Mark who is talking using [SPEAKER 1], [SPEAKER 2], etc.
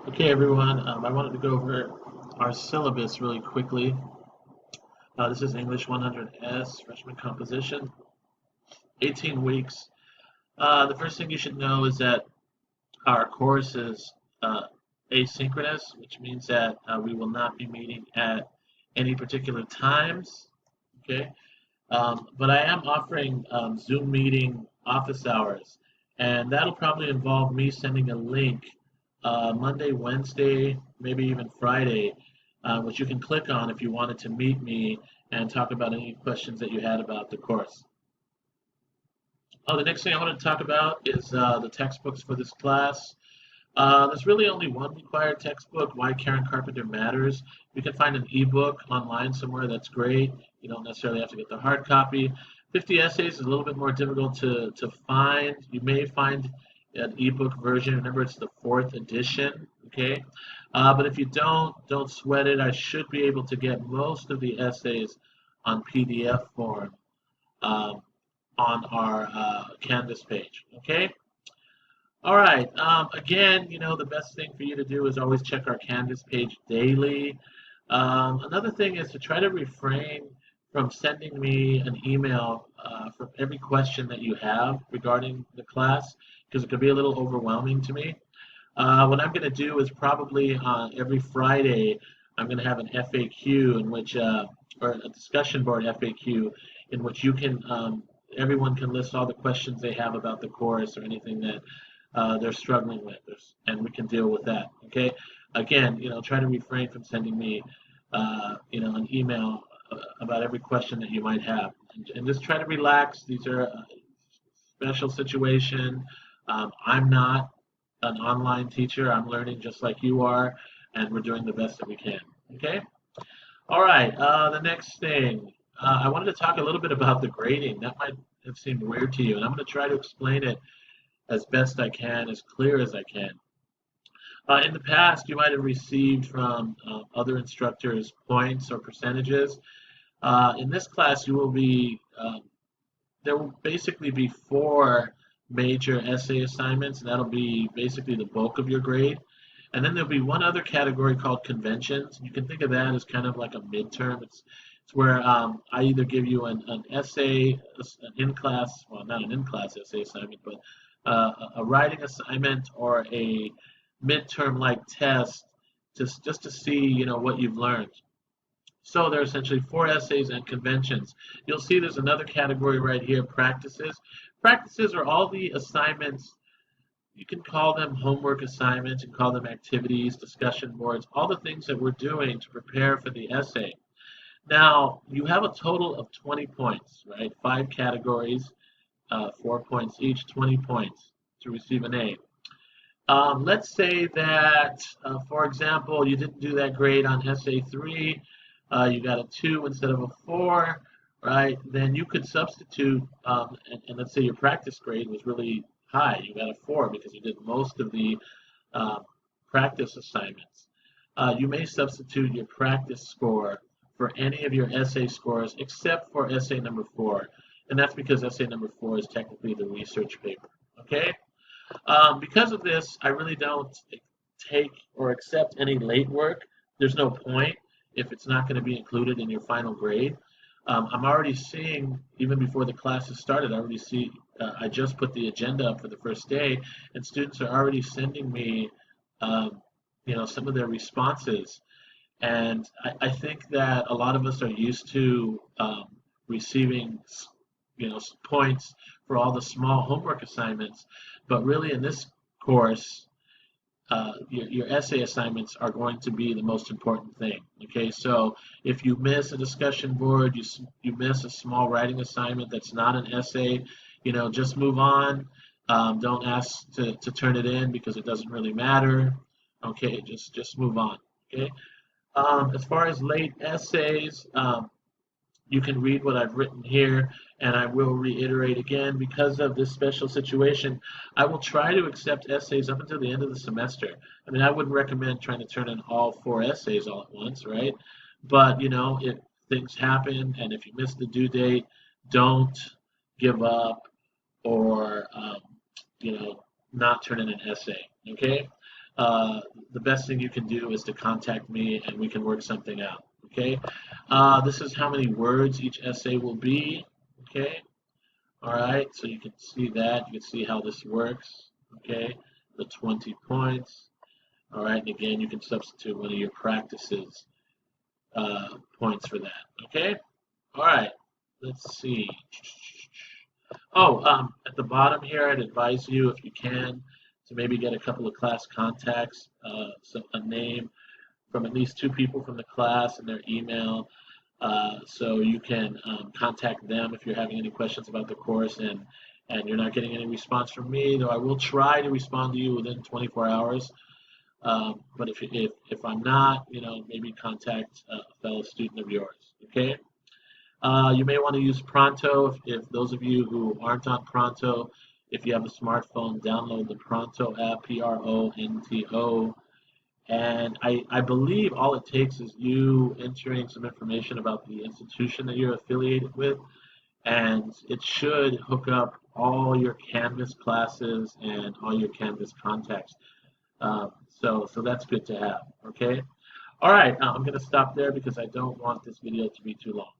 [SPEAKER 1] Okay, everyone. I wanted to go over our syllabus really quickly. This is English 100S, freshman composition, 18 weeks. The first thing you should know is that our course is uh, asynchronous, which means that we will not be meeting at any particular times. Okay, but I am offering Zoom meeting office hours, and that'll probably involve me sending a link Monday, Wednesday, maybe even Friday, which you can click on if you wanted to meet me and talk about any questions that you had about the course. Oh, the next thing I want to talk about is the textbooks for this class. There's really only one required textbook, Why Karen Carpenter Matters. You can find an ebook online somewhere that's great. You don't necessarily have to get the hard copy. 50 essays is a little bit more difficult to find. You may find an ebook version. Remember, it's the fourth edition, okay? But if you don't sweat it. I should be able to get most of the essays on PDF form um, on our Canvas page, okay? All right. Again, the best thing for you to do is always check our Canvas page daily. Another thing is to try to refrain from sending me an email for every question that you have regarding the class, because it could be a little overwhelming to me. What I'm going to do is probably every Friday, I'm going to have an FAQ or a discussion board FAQ, in which everyone can list all the questions they have about the course or anything that they're struggling with, and we can deal with that. Okay. Again, try to refrain from sending me, an email about every question that you might have, and just try to relax. These are a special situation. I'm not an online teacher. I'm learning just like you are, and we're doing the best that we can. Okay. All right. The next thing I wanted to talk a little bit about the grading. That might have seemed weird to you, and I'm going to try to explain it as best I can, as clear as I can. In the past, you might have received from other instructors points or percentages. In this class, there will basically be four major essay assignments, and that'll be basically the bulk of your grade. And then there'll be one other category called conventions. You can think of that as kind of like a midterm. It's where I either give you an essay, an in-class, well, not an in-class essay assignment, but a writing assignment or a midterm-like test, just to see, what you've learned. So there are essentially four essays and conventions. You'll see there's another category right here, practices. Practices are all the assignments. You can call them homework assignments, you can call them activities, discussion boards, all the things that we're doing to prepare for the essay. Now, you have a total of 20 points, right? Five categories, 4 points each, 20 points to receive an A. Let's say that, for example, you didn't do that great on essay 3, you got a 2 instead of a 4, right? Then you could substitute, and let's say your practice grade was really high. You got a 4 because you did most of the um, practice assignments. You may substitute your practice score for any of your essay scores except for essay number 4. And that's because essay number 4 is technically the research paper. Okay? Because of this, I really don't take or accept any late work. There's no point if it's not going to be included in your final grade. I'm already seeing, even before the class has started, I just put the agenda up for the first day, and students are already sending me, some of their responses. And I think that a lot of us are used to receiving, points for all the small homework assignments, but really in this course, your essay assignments are going to be the most important thing. Okay, so if you miss a discussion board, you miss a small writing assignment that's not an essay, just move on. Don't ask to turn it in because it doesn't really matter. Okay, just move on. Okay. As far as late essays, you can read what I've written here, and I will reiterate again, because of this special situation, I will try to accept essays up until the end of the semester. I mean, I wouldn't recommend trying to turn in all four essays all at once, right? But, if things happen and if you miss the due date, don't give up or, you know, not turn in an essay, okay? the best thing you can do is to contact me and we can work something out. Okay. This is how many words each essay will be. Okay. All right. So you can see that. You can see how this works. Okay. The 20 points. All right. And again, you can substitute one of your practices points for that. Okay. All right. Let's see. Oh, at the bottom here, I'd advise you, if you can, to maybe get a couple of class contacts, a name from at least two people from the class and their email, so you can contact them if you're having any questions about the course and you're not getting any response from me, though I will try to respond to you within 24 hours. But if I'm not, maybe contact a fellow student of yours. Okay. You may want to use Pronto if those of you who aren't on Pronto, if you have a smartphone, download the Pronto app, Pronto. And I believe all it takes is you entering some information about the institution that you're affiliated with, and it should hook up all your Canvas classes and all your Canvas contacts. So that's good to have. Okay. All right. I'm going to stop there because I don't want this video to be too long.